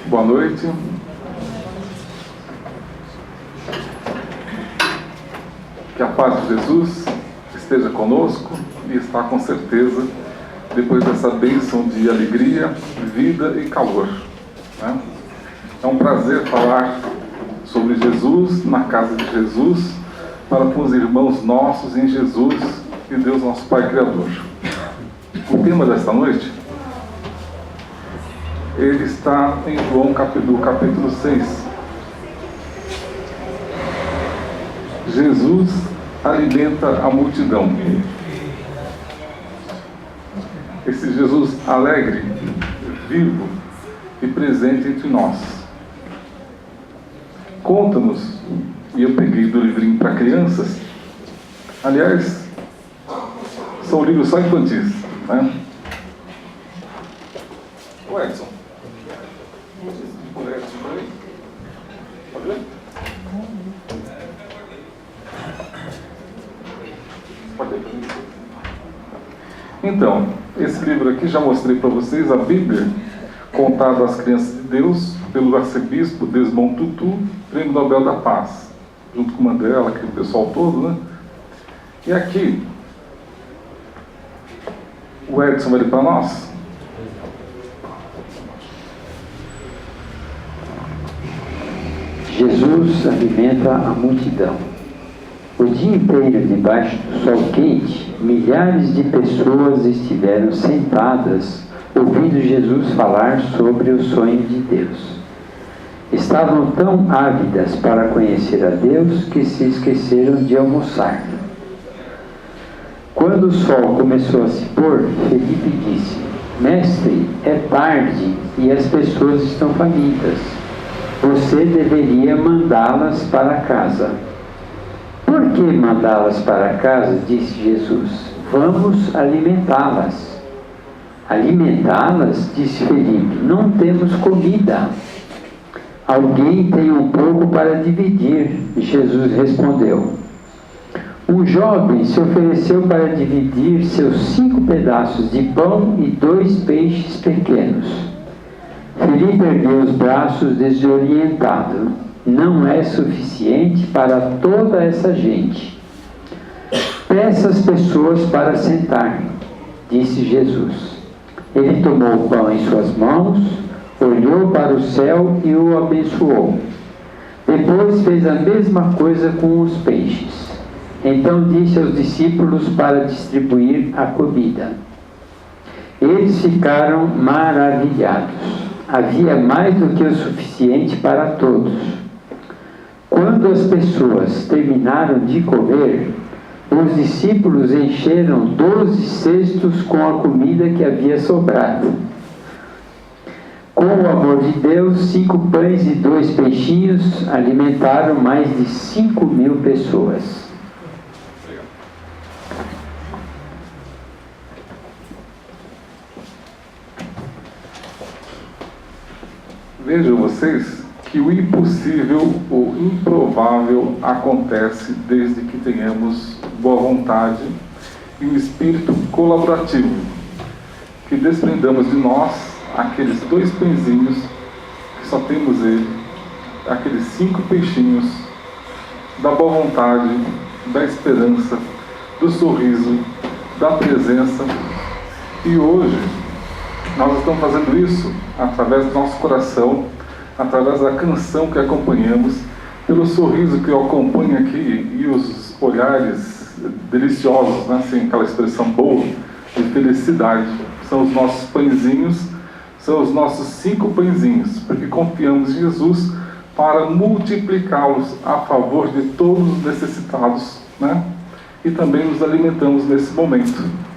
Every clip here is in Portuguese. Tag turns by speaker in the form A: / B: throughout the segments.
A: Boa noite. Que a paz de Jesus esteja conosco e está com certeza depois dessa bênção de alegria, vida e calor, né? É um prazer falar sobre Jesus, na casa de Jesus, para com os irmãos nossos em Jesus e Deus nosso Pai Criador. O tema desta noite, ele está em João capítulo 6. Jesus alimenta a multidão. Esse Jesus alegre, vivo e presente entre nós. Conta-nos, e eu peguei do livrinho para crianças, aliás, são livros só infantis, né? O Edson. Pode ver? Pode ver para mim. Então, esse livro aqui já mostrei para vocês, a Bíblia, contada às crianças de Deus, pelo arcebispo Desmond Tutu, Prêmio Nobel da Paz, junto com Mandela, aquele pessoal todo, né? E aqui, o Edson vai ler para nós.
B: Jesus alimenta a multidão. O dia inteiro, debaixo do sol quente, milhares de pessoas estiveram sentadas, ouvindo Jesus falar sobre o sonho de Deus. Estavam tão ávidas para conhecer a Deus que se esqueceram de almoçar. Quando o sol começou a se pôr, Felipe disse: Mestre, é tarde e as pessoas estão famintas. Você deveria mandá-las para casa. Por que mandá-las para casa? Disse Jesus. Vamos alimentá-las. Alimentá-las? Disse Felipe. Não temos comida. Alguém tem um pouco para dividir. Jesus respondeu. Um jovem se ofereceu para dividir seus 5 pedaços de pão e 2 peixes pequenos. Felipe ergueu os braços desorientado. Não é suficiente para toda essa gente. Peça às pessoas para sentar, disse Jesus. Ele tomou o pão em suas mãos, olhou para o céu e o abençoou. Depois fez a mesma coisa com os peixes. Então disse aos discípulos para distribuir a comida. Eles ficaram maravilhados. Havia mais do que o suficiente para todos. Quando as pessoas terminaram de comer, os discípulos encheram 12 cestos com a comida que havia sobrado. Com o amor de Deus, 5 pães e 2 peixinhos alimentaram mais de 5.000 pessoas.
A: Vejam vocês que o impossível, o improvável acontece desde que tenhamos boa vontade e um espírito colaborativo, que desprendamos de nós aqueles 2 pãezinhos, que só temos ele, aqueles 5 peixinhos, da boa vontade, da esperança, do sorriso, da presença. E hoje nós estamos fazendo isso através do nosso coração, através da canção que acompanhamos, pelo sorriso que eu acompanho aqui e os olhares deliciosos, né? Assim, aquela expressão boa de felicidade. São os nossos pãezinhos, são os nossos 5 pãezinhos, porque confiamos em Jesus para multiplicá-los a favor de todos os necessitados, né? E também nos alimentamos nesse momento.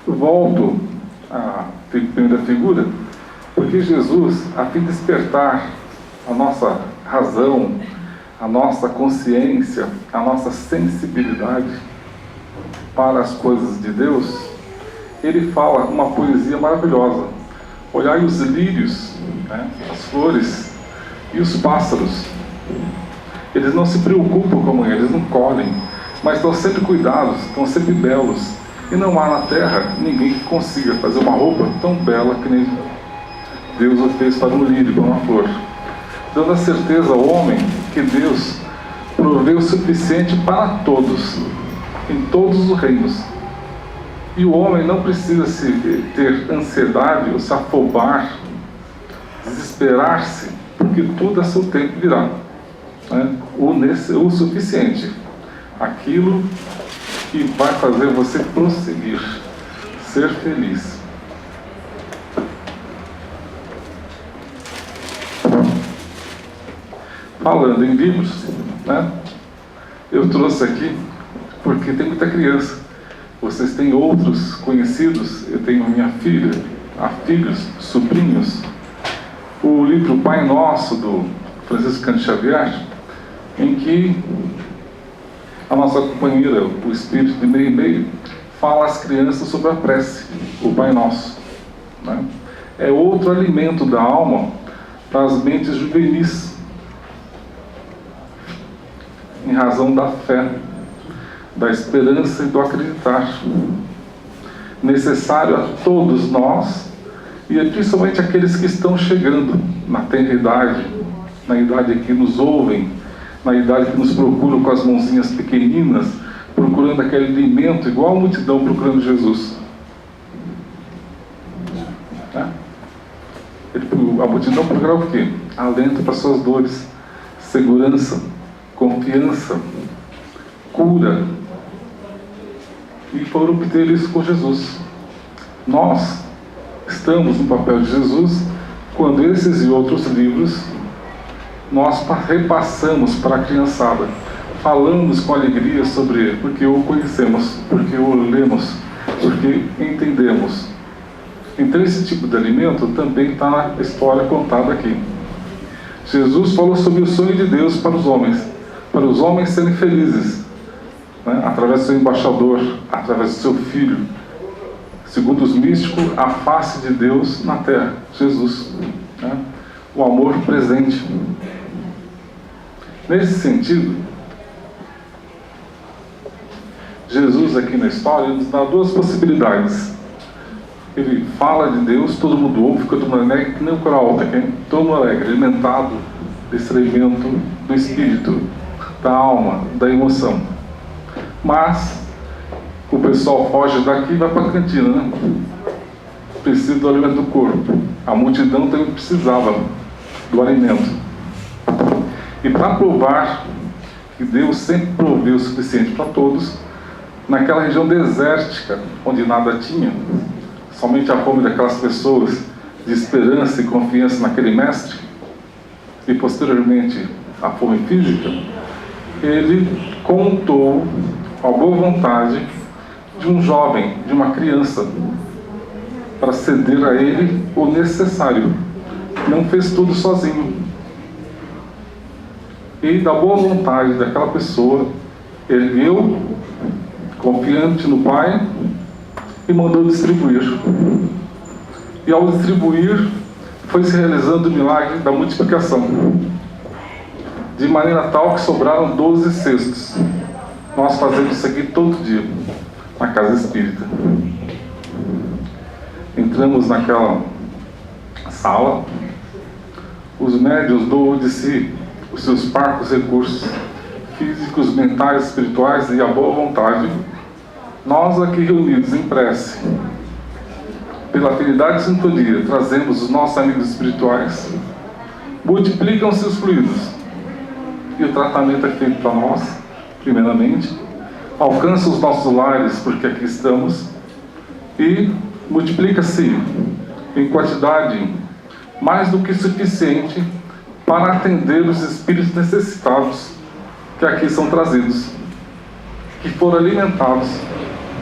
A: Volto à primeira figura, porque Jesus, a fim de despertar a nossa razão, a nossa consciência, a nossa sensibilidade para as coisas de Deus, ele fala uma poesia maravilhosa. Olhai os lírios, né, as flores e os pássaros. Eles Eles não se preocupam com a manhã, eles não colhem, mas estão sempre cuidados, estão sempre belos. E não há na terra ninguém que consiga fazer uma roupa tão bela que nem Deus o fez para um lírio, para uma flor, dando a certeza ao homem que Deus proveu o suficiente para todos, em todos os reinos. E o homem não precisa ter ansiedade ou se afobar, desesperar-se, porque tudo a seu tempo virá, né? O suficiente, aquilo que vai fazer você prosseguir, ser feliz. Falando em livros, né? Eu trouxe aqui porque tem muita criança. Vocês têm outros conhecidos, eu tenho minha filha, filhos, sobrinhos. O livro Pai Nosso, do Francisco Cândido Xavier, em que a nossa companheira, o Espírito de Meio e Meio, fala às crianças sobre a prece, o Pai Nosso, né? É outro alimento da alma para as mentes juvenis, em razão da fé, da esperança e do acreditar, necessário a todos nós, e principalmente aqueles que estão chegando na tenra idade, na idade que nos ouvem, na idade que nos procuram com as mãozinhas pequeninas, procurando aquele alimento, igual a multidão procurando Jesus. A multidão procurava o quê? Alento para suas dores, segurança, confiança, cura, e foram obter isso com Jesus. Nós estamos no papel de Jesus quando esses e outros livros nós repassamos para a criançada, falamos com alegria sobre ele, porque o conhecemos, porque o lemos, porque entendemos. Então esse tipo de alimento também está na história contada aqui. Jesus falou sobre o sonho de Deus para os homens serem felizes, né? Através do seu embaixador, através do seu filho, segundo os místicos, a face de Deus na terra, Jesus, né? O amor presente. Nesse sentido, Jesus aqui na história nos dá duas possibilidades. Ele fala de Deus, todo mundo ouve, fica todo mundo alegre, que nem o coral, todo mundo alegre, alimentado desse alimento do espírito, da alma, da emoção. Mas o pessoal foge daqui e vai para a cantina, né? Precisa do alimento do corpo. A multidão também precisava do alimento. E para provar que Deus sempre proveu o suficiente para todos, naquela região desértica, onde nada tinha, somente a fome daquelas pessoas de esperança e confiança naquele mestre, e posteriormente a fome física, ele contou com a boa vontade de um jovem, de uma criança, para ceder a ele o necessário. Não fez tudo sozinho. E da boa vontade daquela pessoa, ergueu, confiante no Pai, e mandou distribuir. E ao distribuir, foi se realizando o milagre da multiplicação, de maneira tal que sobraram 12 cestos. Nós fazemos isso aqui todo dia, na casa espírita. Entramos naquela sala, os médiuns doam de si os seus parcos recursos físicos, mentais, espirituais e a boa vontade. Nós aqui reunidos em prece, pela afinidade e sintonia, trazemos os nossos amigos espirituais, multiplicam-se os fluidos, e o tratamento é feito para nós, primeiramente, alcança os nossos lares, porque aqui estamos, e multiplica-se em quantidade mais do que suficiente para atender os espíritos necessitados que aqui são trazidos, que foram alimentados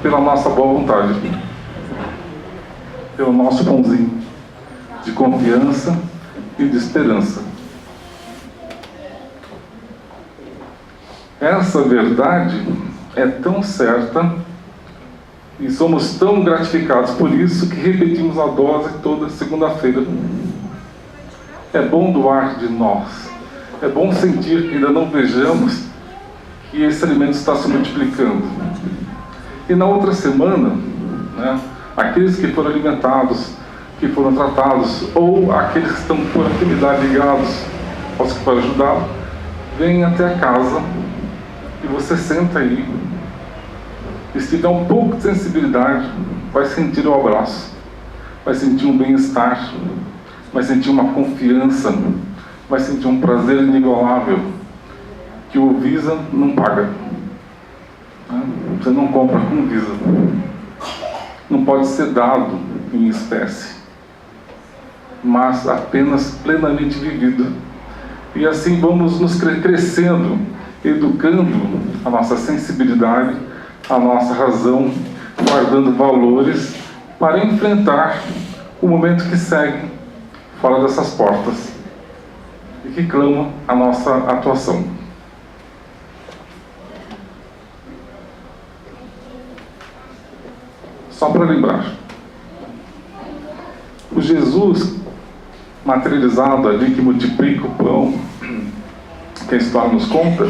A: pela nossa boa vontade, pelo nosso pãozinho de confiança e de esperança. Essa verdade é tão certa e somos tão gratificados por isso que repetimos a dose toda segunda-feira. É bom doar de nós. É bom sentir que ainda não vejamos que esse alimento está se multiplicando. E na outra semana, né, aqueles que foram alimentados, que foram tratados, ou aqueles que estão por atividade ligados aos que foram ajudados, vêm até a casa e você senta aí. E se tiver um pouco de sensibilidade, vai sentir o abraço, vai sentir um bem-estar, vai sentir uma confiança, vai sentir um prazer inigualável, que o Visa não paga. Você não compra com Visa. Não pode ser dado em espécie, mas apenas plenamente vivido. E assim vamos nos crescendo, educando a nossa sensibilidade, a nossa razão, guardando valores para enfrentar o momento que segue fora dessas portas e que clama a nossa atuação. Só para lembrar, o Jesus materializado ali, que multiplica o pão, que a história nos conta,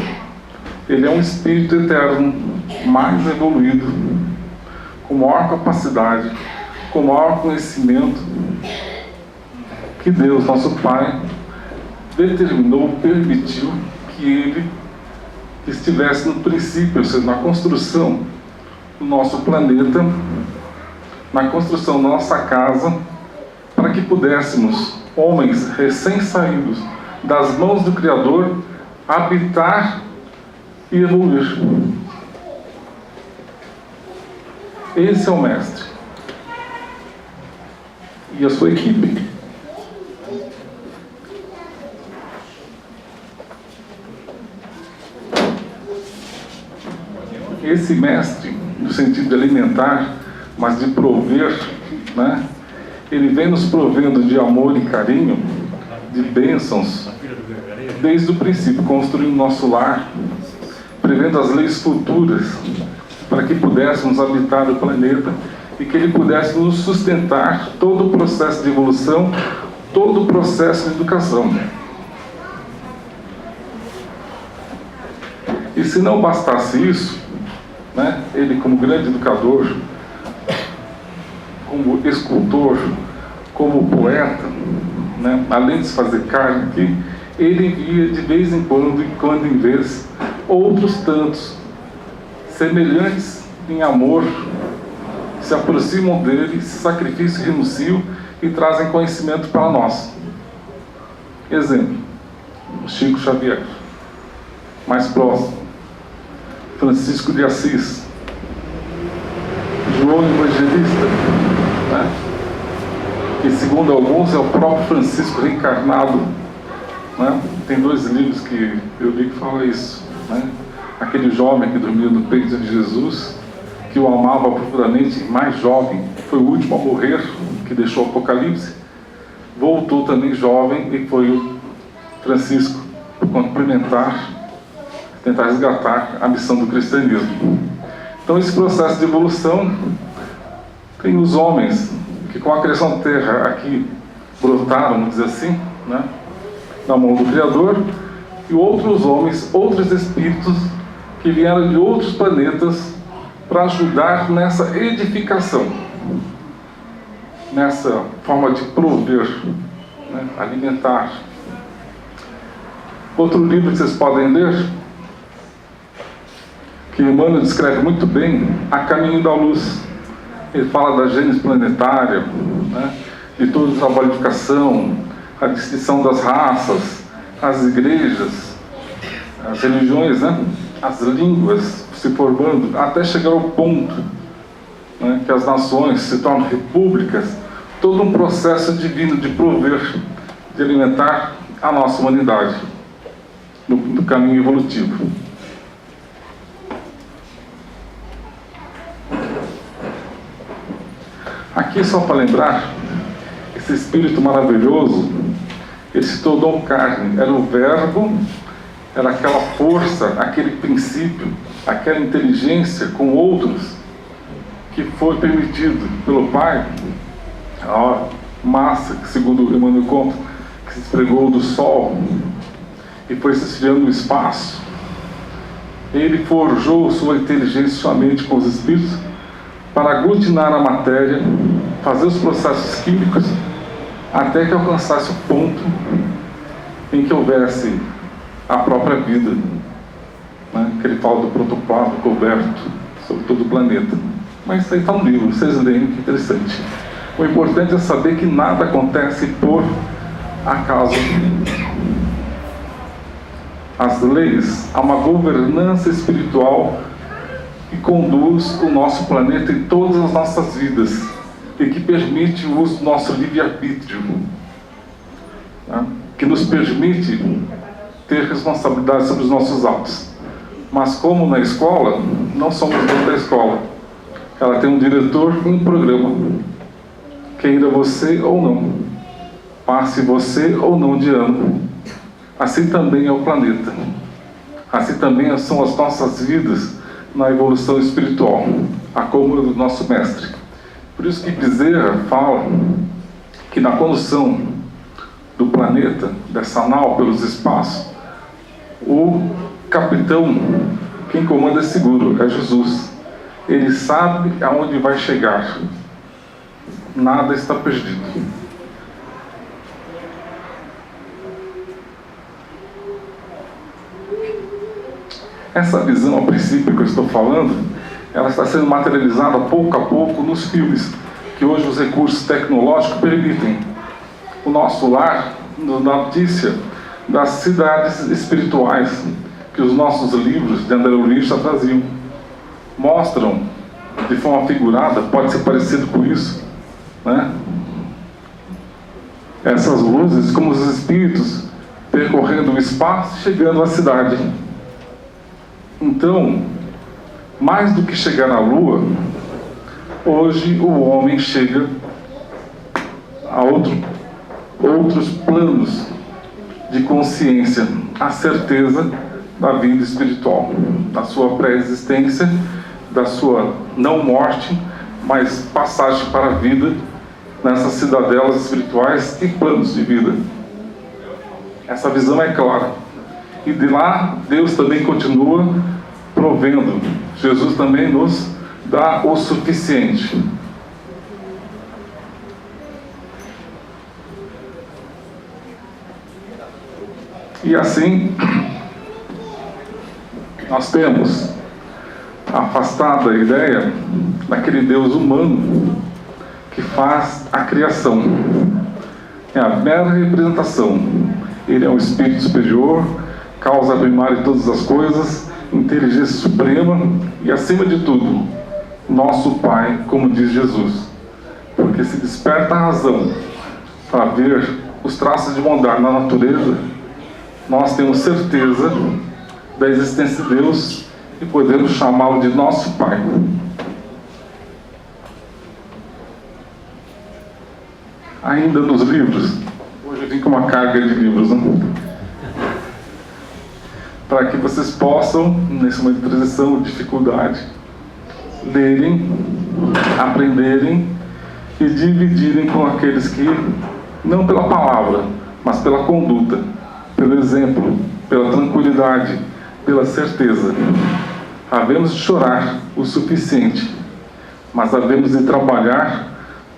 A: ele é um espírito eterno, mais evoluído, com maior capacidade, com maior conhecimento, que Deus, nosso Pai, determinou, permitiu que ele estivesse no princípio, ou seja, na construção do nosso planeta, na construção da nossa casa, para que pudéssemos, homens recém-saídos das mãos do Criador, habitar e evoluir. Esse é o Mestre e a sua equipe. Esse Mestre, no sentido de alimentar, mas de prover, né? Ele vem nos provendo de amor e carinho, de bênçãos, desde o princípio, construindo nosso lar, prevendo as leis futuras, para que pudéssemos habitar o planeta e que ele pudesse nos sustentar todo o processo de evolução, todo o processo de educação. E se não bastasse isso, né, ele como grande educador, como escultor, como poeta, né, além de se fazer carne aqui, ele envia de vez em quando em vez, outros tantos, semelhantes em amor, se aproximam dele, se sacrificam, renunciam e trazem conhecimento para nós. Exemplo, Chico Xavier, mais próximo, Francisco de Assis, João Evangelista, né? Que segundo alguns é o próprio Francisco reencarnado, né? Tem 2 livros que eu li que falam isso, né? Aquele jovem que dormia no peito de Jesus, que o amava profundamente, mais jovem, foi o último a morrer, que deixou o Apocalipse, voltou também jovem e foi o Francisco complementar, tentar resgatar a missão do cristianismo. Então esse processo de evolução tem os homens que com a criação da terra aqui brotaram, vamos dizer assim, né, na mão do Criador, e outros homens, outros espíritos que vieram de outros planetas para ajudar nessa edificação, nessa forma de prover, né, alimentar. Outro livro que vocês podem ler, que Emmanuel descreve muito bem, A Caminho da Luz. Ele fala da gênese planetária, né, de todo o trabalho de educação, a distinção das raças, as igrejas, as religiões, né, as línguas se formando, até chegar ao ponto, né, que as nações se tornam repúblicas, todo um processo divino de prover, de alimentar a nossa humanidade no caminho evolutivo. Aqui, só para lembrar, esse Espírito maravilhoso, ele se tornou carne, era o Verbo, era aquela força, aquele princípio, aquela inteligência com outros, que foi permitido pelo Pai, a massa, que segundo o Emmanuel conta, que se despregou do Sol, e foi se esfriando no espaço, Ele forjou sua inteligência, sua mente com os espíritos, para aglutinar a matéria, fazer os processos químicos, até que alcançasse o ponto em que houvesse a própria vida, né? Que ele fala do protoplasma coberto sobre todo o planeta. Mas isso aí está no livro, vocês leem, que interessante. O importante é saber que nada acontece por acaso. As leis, há uma governança espiritual que conduz o nosso planeta em todas as nossas vidas e que permite o uso do nosso livre-arbítrio, né? Que nos permite ter responsabilidade sobre os nossos atos. Mas como na escola, não somos donos da escola. Ela tem um diretor e um programa. Queira você ou não, passe você ou não de ano. Assim também é o planeta. Assim também são as nossas vidas na evolução espiritual, a cômoda do nosso mestre. Por isso que Bezerra fala que na condução do planeta, dessa nau pelos espaços, o capitão, quem comanda é seguro, é Jesus. Ele sabe aonde vai chegar. Nada está perdido. Essa visão, a princípio, que eu estou falando, ela está sendo materializada pouco a pouco nos filmes, que hoje os recursos tecnológicos permitem. O nosso lar nos dá notícia das cidades espirituais que os nossos livros de André Luiz já traziam. Mostram, de forma figurada, pode ser parecido com isso, né? Essas luzes como os espíritos percorrendo o espaço, chegando à cidade. Então, mais do que chegar na Lua, hoje o homem chega a outros planos de consciência, a certeza da vida espiritual, da sua pré-existência, da sua não morte, mas passagem para a vida nessas cidadelas espirituais e planos de vida. Essa visão é clara. E de lá, Deus também continua provendo. Jesus também nos dá o suficiente. E assim, nós temos afastada a ideia daquele Deus humano que faz a criação. É a mera representação. Ele é um espírito superior, causa primária de todas as coisas, inteligência suprema e, acima de tudo, nosso Pai, como diz Jesus. Porque se desperta a razão para ver os traços de bondade na natureza, nós temos certeza da existência de Deus e podemos chamá-lo de nosso Pai. Ainda nos livros, hoje eu vim com uma carga de livros, né? Para que vocês possam, nesse momento de transição, dificuldade, lerem, aprenderem e dividirem com aqueles que, não pela palavra, mas pela conduta, pelo exemplo, pela tranquilidade, pela certeza. Havemos de chorar o suficiente, mas havemos de trabalhar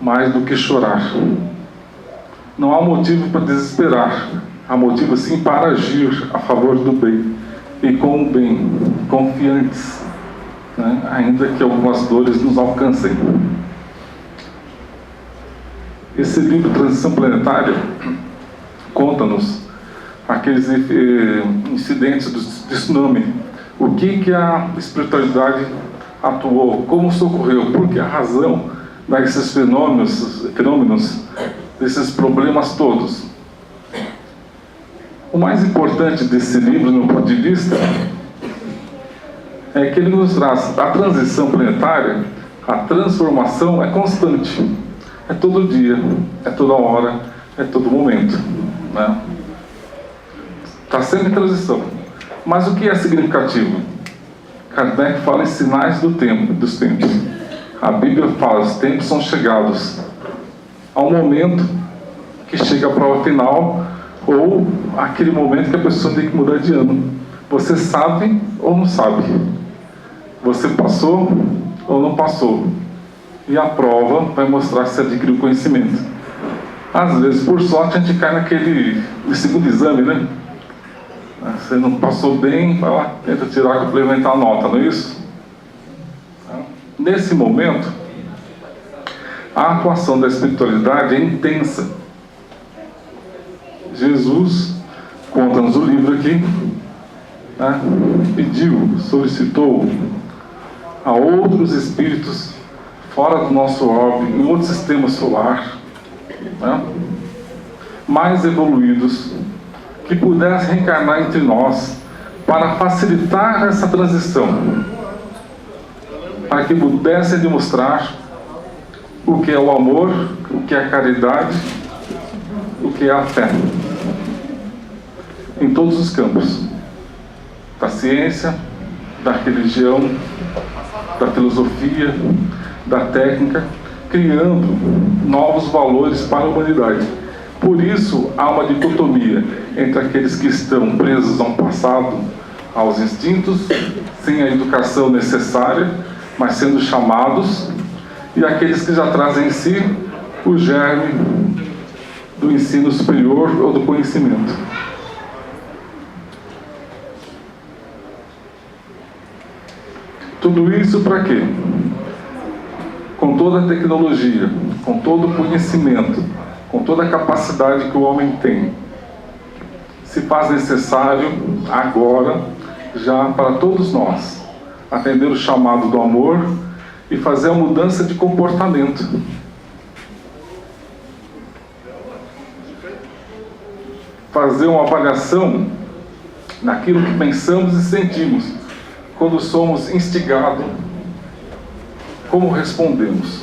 A: mais do que chorar. Não há motivo para desesperar, há motivo sim para agir a favor do bem e com o bem, confiantes, né? Ainda que algumas dores nos alcancem. Esse livro Transição Planetária conta-nos aqueles incidentes do tsunami, o que a espiritualidade atuou, como socorreu, porque a razão desses fenômenos, desses problemas todos. O mais importante desse livro, no meu ponto de vista, é que ele nos traz a transição planetária, a transformação é constante, é todo dia, é toda hora, é todo momento, né? Está sempre em transição. Mas o que é significativo? Kardec fala em sinais do tempo, dos tempos. A Bíblia fala, os tempos são chegados. Há um momento que chega a prova final, ou aquele momento que a pessoa tem que mudar de ano. Você sabe ou não sabe? Você passou ou não passou? E a prova vai mostrar se você adquiriu conhecimento. Às vezes, por sorte, a gente cai naquele segundo exame, né? Você não passou bem, vai lá, tenta tirar, complementar a nota, não é isso? Nesse momento, a atuação da espiritualidade é intensa. Jesus, conta-nos o livro aqui, né? Pediu, solicitou a outros espíritos fora do nosso orbe, em outro sistema solar, né? Mais evoluídos, que pudessem reencarnar entre nós para facilitar essa transição, para que pudessem demonstrar o que é o amor, o que é a caridade, o que é a fé, em todos os campos, da ciência, da religião, da filosofia, da técnica, criando novos valores para a humanidade. Por isso, há uma dicotomia entre aqueles que estão presos ao passado, aos instintos, sem a educação necessária, mas sendo chamados, e aqueles que já trazem em si o germe do ensino superior ou do conhecimento. Tudo isso para quê? Com toda a tecnologia, com todo o conhecimento, com toda a capacidade que o homem tem, se faz necessário agora, já para todos nós, atender o chamado do amor e fazer a mudança de comportamento. Fazer uma avaliação naquilo que pensamos e sentimos. Quando somos instigados, como respondemos?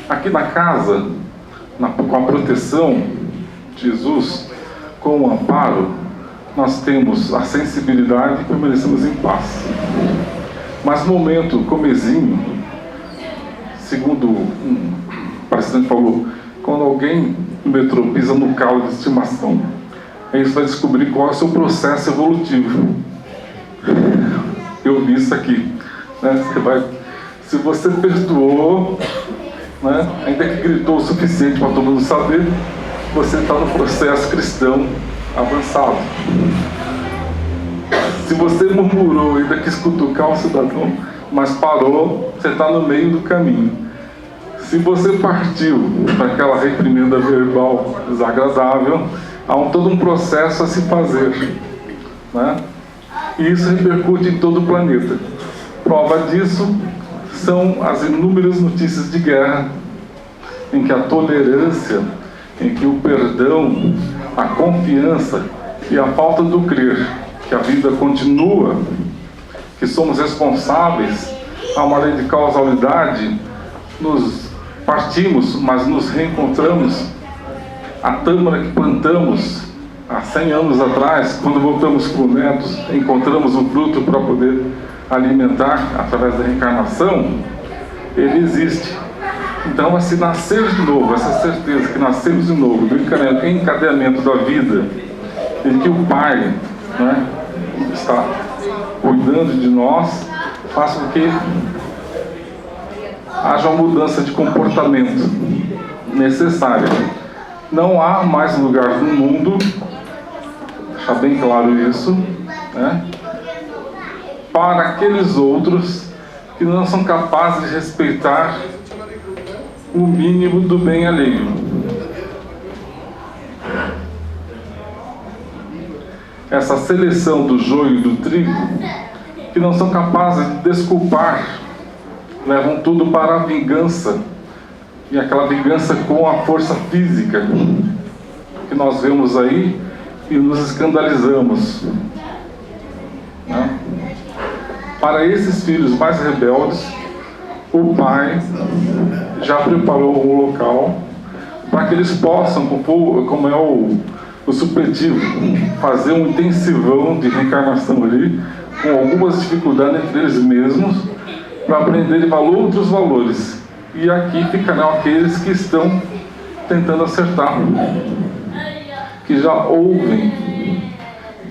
A: Aqui na casa, com a proteção de Jesus, com o amparo, nós temos a sensibilidade e permanecemos em paz. Mas no momento comezinho, segundo um palestrante falou, quando alguém no metrô pisa no calo de estimação, aí você vai descobrir qual é o seu processo evolutivo. Eu vi isso aqui, né? Se você perdoou, né, ainda que gritou o suficiente para todo mundo saber, você está no processo cristão avançado. Se você murmurou, ainda quis cutucar o cidadão, mas parou, você está no meio do caminho. Se você partiu para aquela reprimenda verbal desagradável, há todo um processo a se fazer, né? E isso repercute em todo o planeta. Prova disso são as inúmeras notícias de guerra, em que a tolerância, em que o perdão, a confiança e a falta do crer que a vida continua, que somos responsáveis a uma lei de causalidade, nos partimos, mas nos reencontramos. A tâmara que plantamos há 100 anos atrás, quando voltamos com netos, encontramos o fruto para poder alimentar através da reencarnação, ele existe. Então, esse nascer de novo, essa certeza que nascemos de novo, do encadeamento da vida, e que o Pai, né, está cuidando de nós, faz com que haja uma mudança de comportamento necessária. Não há mais lugar no mundo, deixar bem claro isso, né, para aqueles outros que não são capazes de respeitar o mínimo do bem alheio. Essa seleção do joio e do trigo, que não são capazes de desculpar, levam tudo para a vingança, e aquela vingança com a força física que nós vemos aí e nos escandalizamos, né? Para esses filhos mais rebeldes, o Pai já preparou um local para que eles possam, como é o supletivo, fazer um intensivão de reencarnação ali, com algumas dificuldades entre eles mesmos, para aprender outros valores. E aqui ficarão aqueles que estão tentando acertar, que já ouvem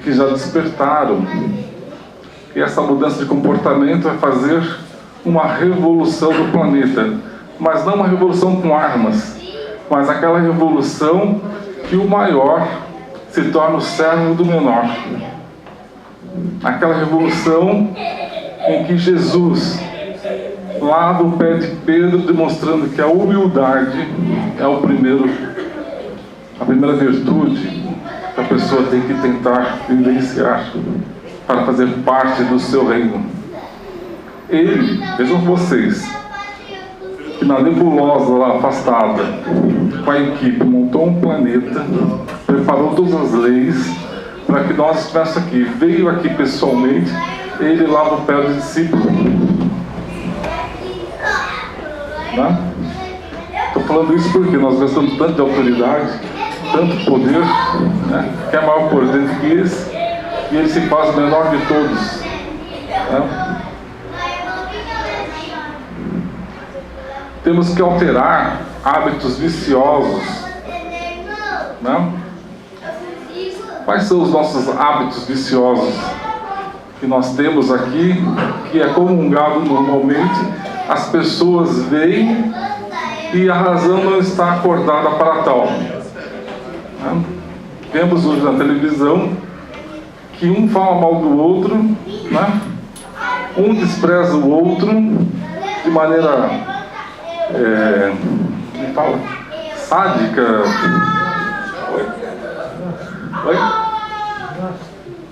A: que já despertaram. E essa mudança de comportamento vai fazer uma revolução do planeta. Mas não uma revolução com armas, mas aquela revolução que o maior se torna o servo do menor. Aquela revolução em que Jesus lava o pé de Pedro, demonstrando que a humildade é a primeira virtude que a pessoa tem que tentar vivenciar para fazer parte do seu reino. Ele, vejam vocês, que na nebulosa lá afastada, com a equipe, montou um planeta, preparou todas as leis para que nós estivéssemos aqui. Veio aqui pessoalmente, ele lava o pé do discípulo. Estou falando isso porque nós gastamos tanto de autoridade, tanto poder, né, que é maior poder do que esse, e ele se faz o menor de todos. Né? Temos que alterar hábitos viciosos. Né? Quais são os nossos hábitos viciosos que nós temos aqui, que é comungado normalmente? As pessoas veem e a razão não está acordada para tal. Né? Vemos hoje na televisão que um fala mal do outro, né? Um despreza o outro de maneira sádica,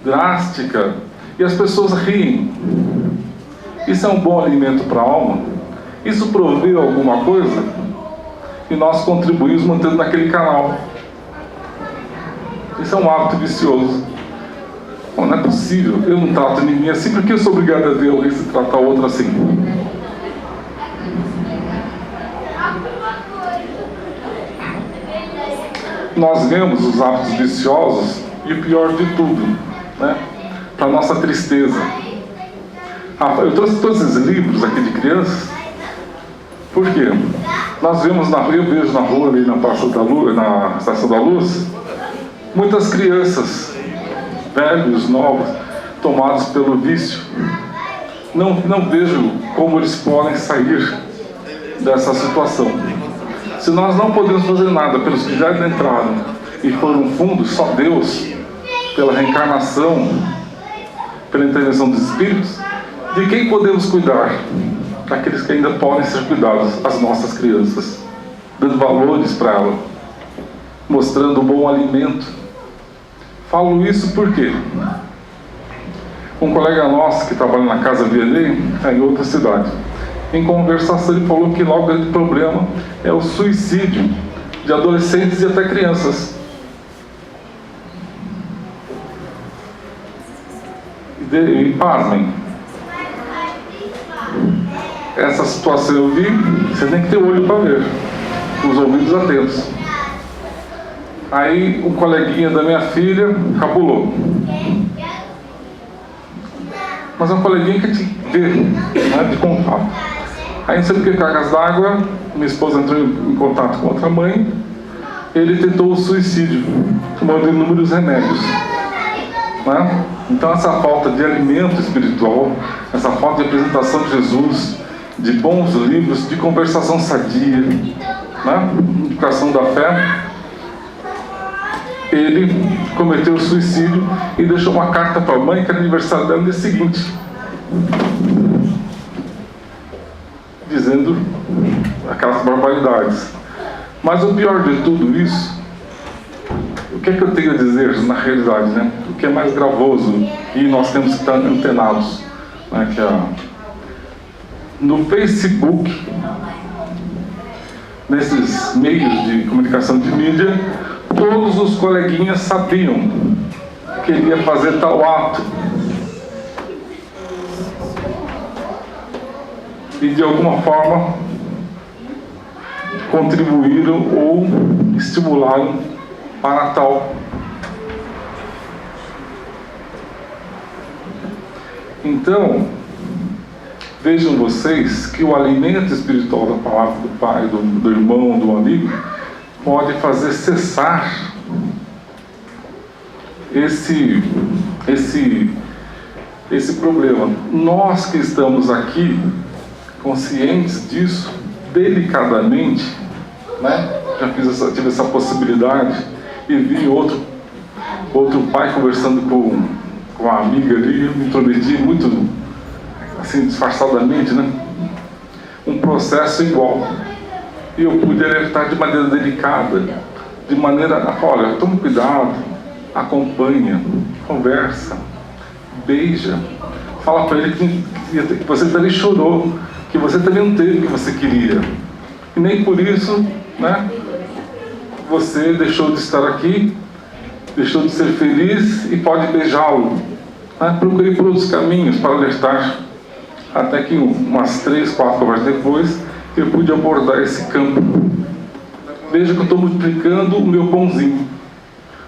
A: drástica, e as pessoas riem. Isso é um bom alimento para a alma? Isso provê alguma coisa? E nós contribuímos mantendo naquele canal. Isso é um hábito vicioso. Bom, não é possível, eu não trato ninguém assim, porque eu sou obrigado a ver alguém se tratar o outro assim. Nós vemos os hábitos viciosos e o pior de tudo, né? Para nossa tristeza. Eu trouxe todos esses livros aqui de crianças. Por quê? Nós vemos eu vejo na rua, ali na Praça da Luz, na Estação da Luz, muitas crianças, velhos, novos, tomados pelo vício. Não vejo como eles podem sair dessa situação. Se nós não podemos fazer nada pelos que já entraram e foram fundos, só Deus, pela reencarnação, pela intervenção dos Espíritos, de quem podemos cuidar? Daqueles que ainda podem ser cuidados, as nossas crianças, dando valores para elas, mostrando um bom alimento. Falo isso porque um colega nosso que trabalha na Casa Vianney, em outra cidade, em conversação ele falou que lá o grande problema é o suicídio de adolescentes e até crianças. E pasmem, essa situação eu vi, você tem que ter o olho para ver, os ouvidos atentos. Aí um coleguinha da minha filha cabulou. Mas é um coleguinha que te vê, né, de contato. Aí não sei porque cargas d'água, minha esposa entrou em contato com outra mãe, ele tentou o suicídio, tomando inúmeros remédios. Né? Então essa falta de alimento espiritual, essa falta de apresentação de Jesus, de bons livros, de conversação sadia, né? Educação da fé, ele cometeu o suicídio e deixou uma carta para a mãe, que era aniversário dela, no dia seguinte, dizendo aquelas barbaridades. Mas o pior de tudo isso, o que é que eu tenho a dizer na realidade, né? O que é mais gravoso, e nós temos que estar antenados, né? Que no Facebook, nesses meios de comunicação de mídia, todos os coleguinhas sabiam que ele ia fazer tal ato. E de alguma forma contribuíram ou estimularam para tal. Então, vejam vocês que o alimento espiritual da palavra do pai, do irmão, do amigo, pode fazer cessar esse problema. Nós que estamos aqui, conscientes disso, delicadamente, né? Já tive essa possibilidade e vi outro pai conversando com a amiga ali, eu me intrometi muito assim, disfarçadamente, né? Um processo igual. E eu pude alertar de maneira delicada, de maneira, olha, tome cuidado, acompanha, conversa, beija, fala para ele que você também chorou, que você também não teve o que você queria. E nem por isso, né, você deixou de estar aqui, deixou de ser feliz e pode beijá-lo. Né? Procurei por outros caminhos para alertar, até que umas 3, 4 conversas depois, eu pude abordar esse campo. Veja que eu estou multiplicando o meu pãozinho,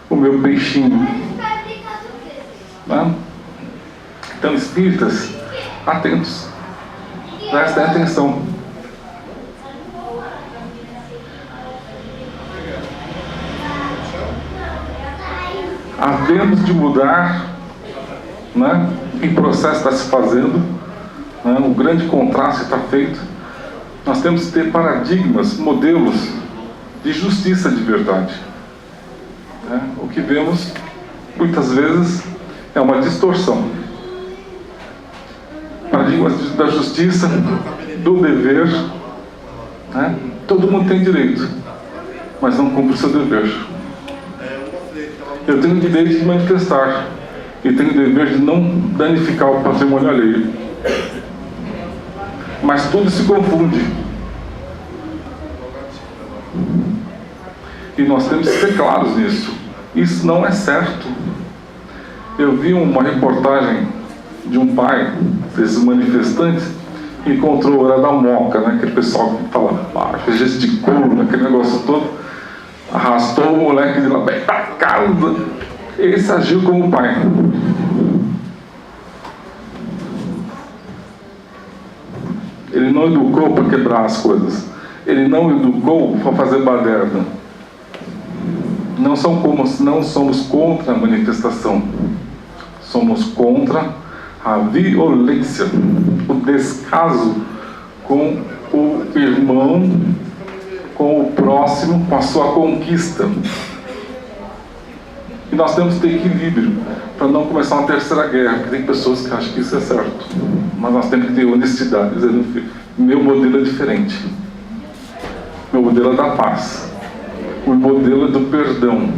A: o meu peixinho. Né? Então, espíritas, atentos, prestem atenção. Havemos de mudar, né? Em processo está se fazendo, né? O grande contraste está feito. Nós temos que ter paradigmas, modelos de justiça de verdade. Né? O que vemos, muitas vezes, é uma distorção. Paradigmas da justiça, do dever. Né? Todo mundo tem direito, mas não cumpre o seu dever. Eu tenho o direito de manifestar e tenho o dever de não danificar o patrimônio alheio. Mas tudo se confunde. E nós temos que ser claros nisso. Isso não é certo. Eu vi uma reportagem de um pai desses manifestantes que encontrou, era da Moca, né? Aquele pessoal que fala baixo, gesticula, aquele negócio todo. Arrastou o moleque de lá bem pra casa. Esse agiu como pai. Ele não educou para quebrar as coisas. Ele não educou para fazer baderna. Não somos contra a manifestação. Somos contra a violência, o descaso com o irmão, com o próximo, com a sua conquista. E nós temos que ter equilíbrio para não começar uma terceira guerra, porque tem pessoas que acham que isso é certo. Mas nós temos que ter honestidade, dizendo: meu modelo é diferente. Meu modelo é da paz. O meu modelo é do perdão.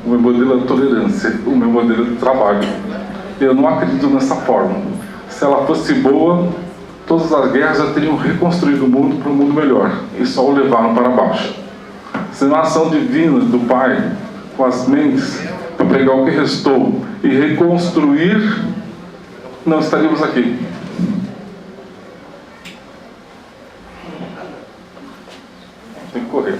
A: O meu modelo é da tolerância. O meu modelo é do trabalho. Eu não acredito nessa forma. Se ela fosse boa, todas as guerras já teriam reconstruído o mundo para um mundo melhor, e só o levaram para baixo. Se uma ação divina do Pai, com as mentes, para pegar o que restou e reconstruir, não estaríamos aqui. Tem que correr.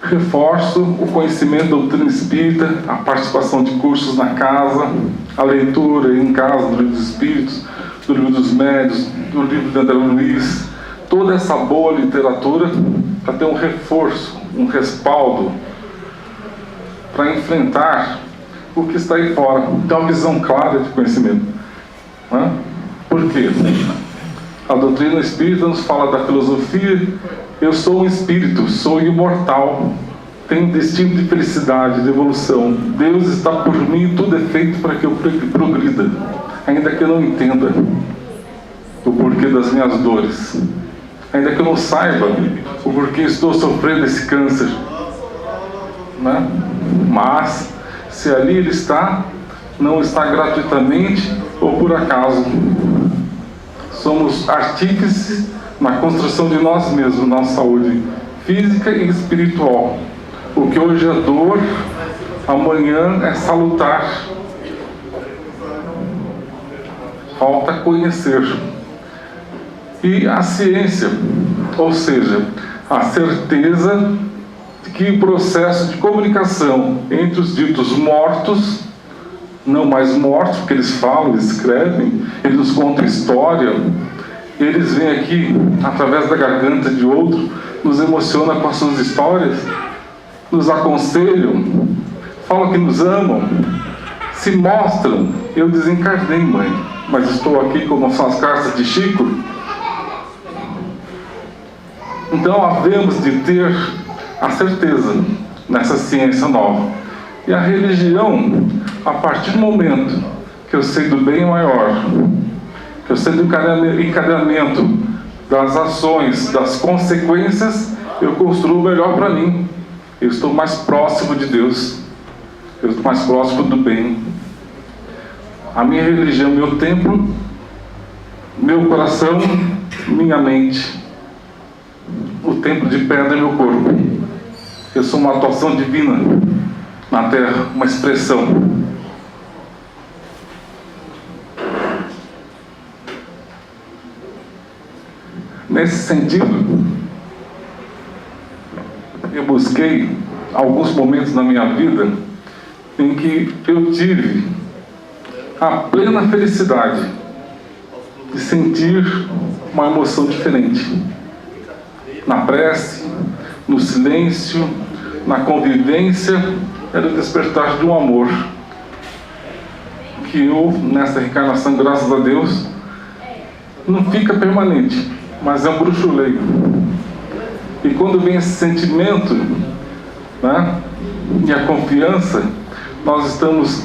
A: Reforço o conhecimento da doutrina espírita, a participação de cursos na casa, a leitura em casa do Livro dos Espíritos, do Livro dos Médios, do livro de André Luiz, toda essa boa literatura para ter um reforço, um respaldo para enfrentar o que está aí fora, ter uma visão clara de conhecimento. Né? Por quê? A doutrina espírita nos fala da filosofia. Eu sou um espírito, sou imortal, tenho destino de felicidade, de evolução. Deus está por mim e tudo é feito para que eu progrida, ainda que eu não entenda o porquê das minhas dores, ainda que eu não saiba o porquê estou sofrendo esse câncer, né? Mas se ali ele está, não está gratuitamente ou por acaso. Somos artífices na construção de nós mesmos, nossa saúde física e espiritual. O que hoje é dor, amanhã é salutar. Falta conhecer. E a ciência, ou seja, a certeza de que o processo de comunicação entre os ditos mortos, não mais mortos, porque eles falam, eles escrevem, eles nos contam história, eles vêm aqui através da garganta de outro, nos emocionam com as suas histórias, nos aconselham, falam que nos amam, se mostram. Eu desencarnei, mãe, mas estou aqui como são as cartas de Chico. Então havemos de ter a certeza nessa ciência nova. E a religião, a partir do momento que eu sei do bem maior, que eu sei do encadeamento das ações, das consequências, eu construo o melhor para mim. Eu estou mais próximo de Deus, eu estou mais próximo do bem. A minha religião, meu templo, meu coração, minha mente. O templo de pedra é meu corpo. Eu sou uma atuação divina na terra, uma expressão. Nesse sentido, eu busquei alguns momentos na minha vida em que eu tive a plena felicidade de sentir uma emoção diferente. Na prece, no silêncio, na convivência, era o despertar de um amor que eu, nessa reencarnação, graças a Deus, não fica permanente, mas é um bruxuleio. E quando vem esse sentimento, né, e a confiança, nós estamos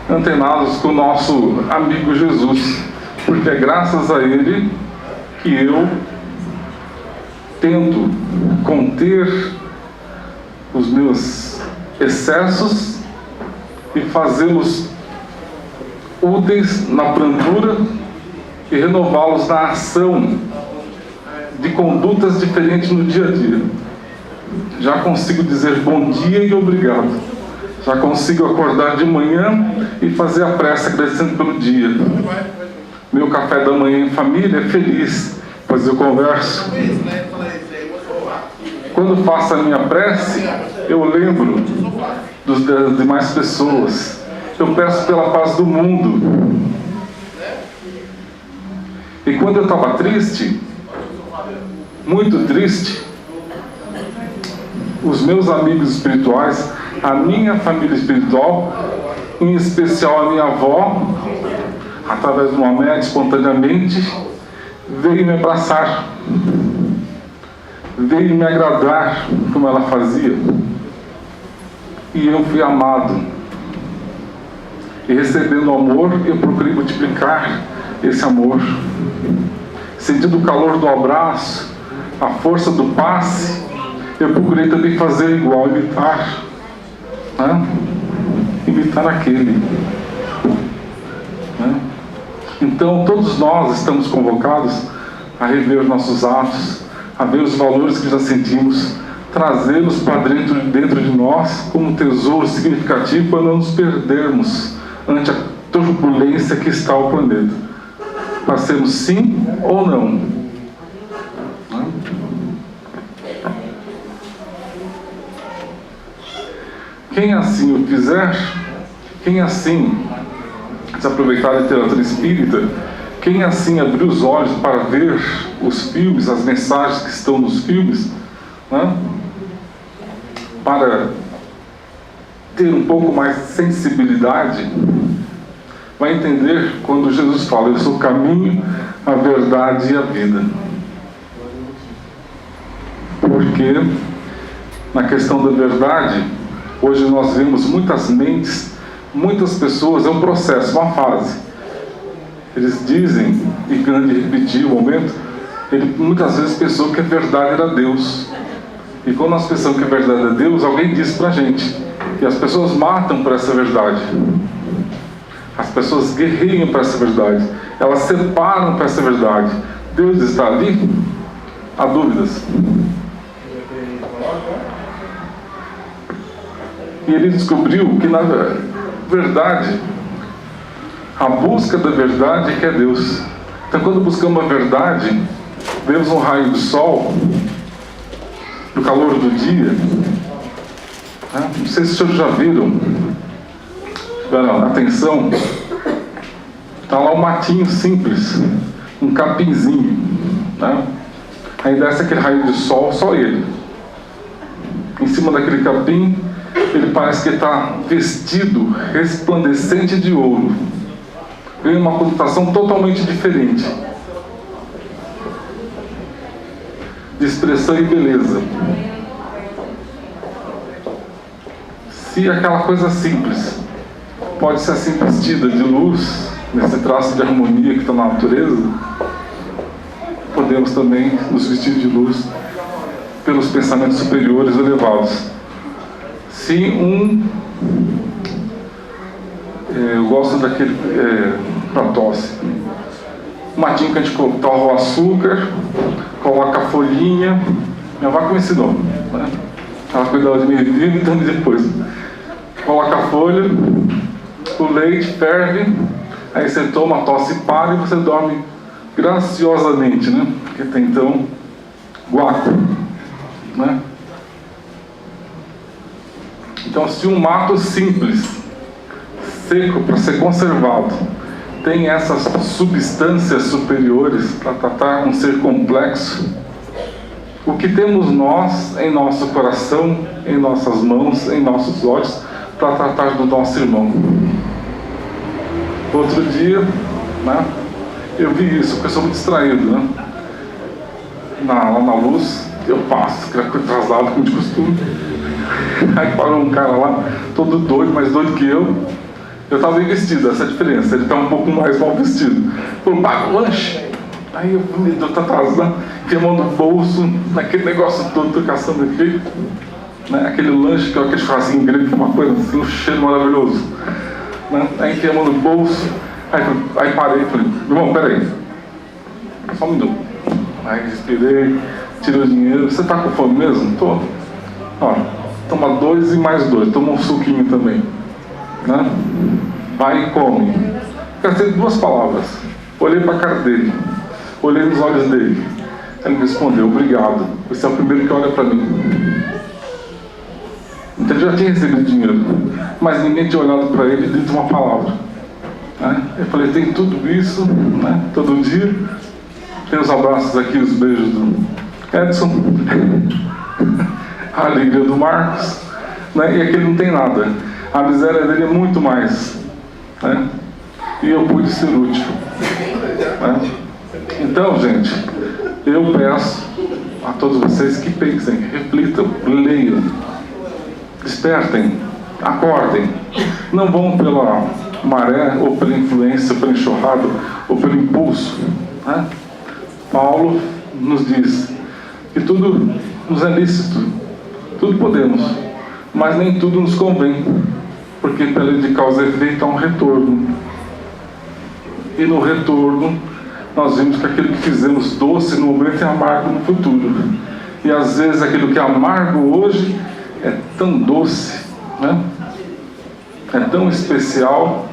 A: antenados com o nosso amigo Jesus, porque é graças a Ele que eu tento conter os meus excessos e fazê-los úteis na brandura e renová-los na ação de condutas diferentes no dia a dia. Já consigo dizer bom dia e obrigado. Já consigo acordar de manhã e fazer a prece agradecendo pelo dia. Meu café da manhã em família é feliz, pois eu converso. Quando faço a minha prece, eu lembro das demais pessoas. Eu peço pela paz do mundo. E quando eu estava triste, muito triste, os meus amigos espirituais, a minha família espiritual, em especial a minha avó, através de uma médium, espontaneamente, veio me abraçar, veio me agradar, como ela fazia. E eu fui amado. E recebendo amor, eu procurei multiplicar esse amor. Sentindo o calor do abraço, a força do passe, eu procurei também fazer igual, imitar, né? Imitar aquele, né? Então todos nós estamos convocados a rever os nossos atos, a ver os valores que já sentimos, trazê-los para dentro de nós como um tesouro significativo para não nos perdermos ante a turbulência que está o planeta. Para sermos sim ou não. Quem assim o fizer, quem assim se aproveitar da literatura espírita, quem assim abrir os olhos para ver os filmes, as mensagens que estão nos filmes, né, para ter um pouco mais de sensibilidade, vai entender quando Jesus fala: eu sou o caminho, a verdade e a vida. Porque na questão da verdade, hoje nós vemos muitas mentes, muitas pessoas, é um processo, uma fase. Eles dizem, e Gandhi repetiu o momento, ele muitas vezes pensou que a verdade era Deus. E quando nós pensamos que a verdade é Deus, alguém diz pra gente. E as pessoas matam por essa verdade. As pessoas guerreiam para essa verdade. Elas separam para essa verdade. Deus está ali? Há dúvidas. E ele descobriu que na verdade, a busca da verdade é que é Deus. Então quando buscamos a verdade, vemos um raio do sol, no calor do dia. Não sei se os senhores já viram, tiveram atenção, está lá um matinho simples, um capinzinho, né? Aí desce aquele raio de sol, só ele. Em cima daquele capim ele parece que está vestido, resplandecente de ouro. Ganha uma conotação totalmente diferente de expressão e beleza. Se aquela coisa simples pode ser assim vestida de luz, nesse traço de harmonia que está na natureza, podemos também nos vestir de luz pelos pensamentos superiores elevados. Se eu gosto daquele para tosse, um matinho que a gente torra o açúcar, coloca a folhinha. Minha vaca me ensinou, né? Ela cuidava de mim vivo e também depois. Coloca a folha, o leite ferve, aí você toma, a tosse para e você dorme graciosamente, né? Porque tem então guaco, né? Então, se um mato simples, seco para ser conservado, tem essas substâncias superiores para tratar um ser complexo, o que temos nós em nosso coração, em nossas mãos, em nossos olhos, para tratar do nosso irmão? Outro dia, né, eu vi isso, porque eu sou muito distraído, né? Lá na luz, eu passo, que era atrasado, como de costume. Aí parou um cara lá, todo doido, mais doido que eu. Eu estava bem vestido, essa é a diferença. Ele estava um pouco mais mal vestido. Falou, paga o lanche. Aí eu estou atrasado, tinha a mão no bolso, naquele negócio todo, estou caçando aqui. Né? Aquele lanche, que é aquele churrasquinho grande, que é uma coisa assim, um cheiro maravilhoso. Né? Aí tinha a mão no bolso. Aí parei e falei, irmão, peraí. Só um minuto. Aí respirei, tirei o dinheiro. Você está com fome mesmo? Tô. Ó, toma 2 e mais 2. Toma um suquinho também. Né? Vai e come. Gastei 2 palavras. Olhei para a cara dele. Olhei nos olhos dele. Ele me respondeu, obrigado. Você é o primeiro que olha para mim. Então ele já tinha recebido dinheiro, mas ninguém tinha olhado para ele e dito uma palavra. Né? Eu falei, tem tudo isso, né? Todo dia. Tem os abraços aqui, os beijos do Edson, a alegria do Marcos, né? E aqui não tem nada. A miséria dele é muito mais, né? E eu pude ser útil, né? Então, gente, eu peço a todos vocês que pensem, reflitam, leiam, despertem, acordem. Não vão pela maré, ou pela influência, ou pela enxurrada, ou pelo impulso, né? Paulo nos diz que tudo nos é lícito, tudo podemos, mas nem tudo nos convém, porque pela lei de causa e efeito há um retorno. E no retorno nós vimos que aquilo que fizemos doce no momento é amargo no futuro. E às vezes aquilo que é amargo hoje é tão doce, né? É tão especial,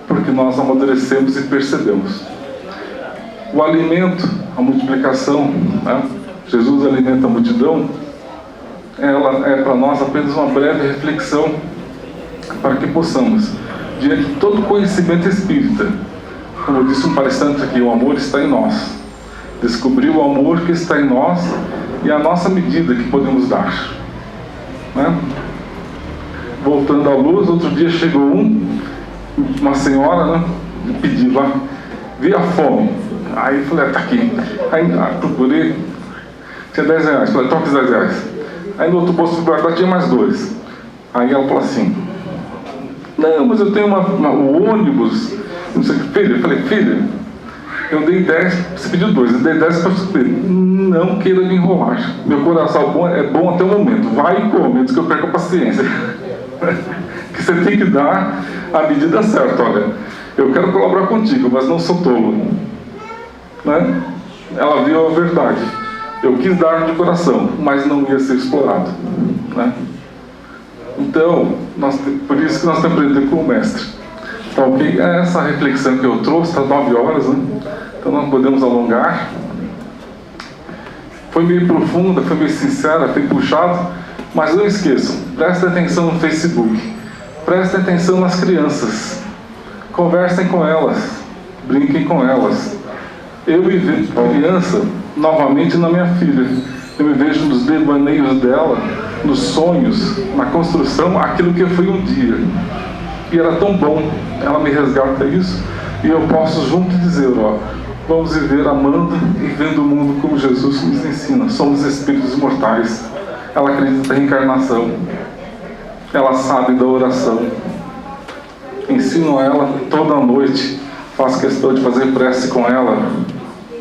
A: porque nós amadurecemos e percebemos. O alimento, a multiplicação, né? Jesus alimenta a multidão, ela é para nós apenas uma breve reflexão para que possamos, diante de todo conhecimento espírita, como disse um palestrante aqui, o amor está em nós. Descobrir o amor que está em nós e a nossa medida que podemos dar, né? Voltando à luz, outro dia chegou uma senhora, né? Me pediu lá, vi a fome. Aí eu falei, tá aqui. Aí procurei, tinha 10 reais. Falei, toca os 10 reais. Aí no outro bolso de guardar tinha mais 2. Aí ela falou assim, não, mas eu tenho o ônibus, não sei o que. Filha, eu falei, filha, eu dei 10, você pediu 2, eu dei 10 para subir. Não queira me enrolar. Meu coração é bom até o momento. Vai e come, antes que eu perca a paciência. Que você tem que dar a medida certa. Olha, eu quero colaborar contigo, mas não sou tolo. Né? Ela viu a verdade. Eu quis dar de coração, mas não ia ser explorado. Né? Então, por isso que nós temos que aprender com o mestre. Tá, ok? É essa reflexão que eu trouxe, está 9 horas, né? Então não podemos alongar. Foi meio profunda, foi meio sincera, foi puxado, mas não esqueçam, prestem atenção no Facebook, prestem atenção nas crianças, conversem com elas, brinquem com elas. Eu vi criança novamente na minha filha, Eu me vejo nos devaneios dela, nos sonhos, na construção, aquilo que eu fui um dia. E era tão bom, ela me resgata isso, e eu posso junto dizer, ó, vamos viver amando e vendo o mundo como Jesus nos ensina. Somos espíritos imortais. Ela acredita na reencarnação. Ela sabe da oração. Ensino ela toda noite. Faço questão de fazer prece com ela,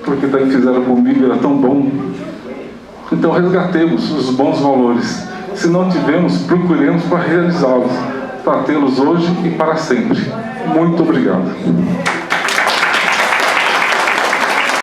A: porque também fizeram comigo, era tão bom. Então resgatemos os bons valores. Se não tivemos, procuremos para realizá-los, para tê-los hoje e para sempre. Muito obrigado.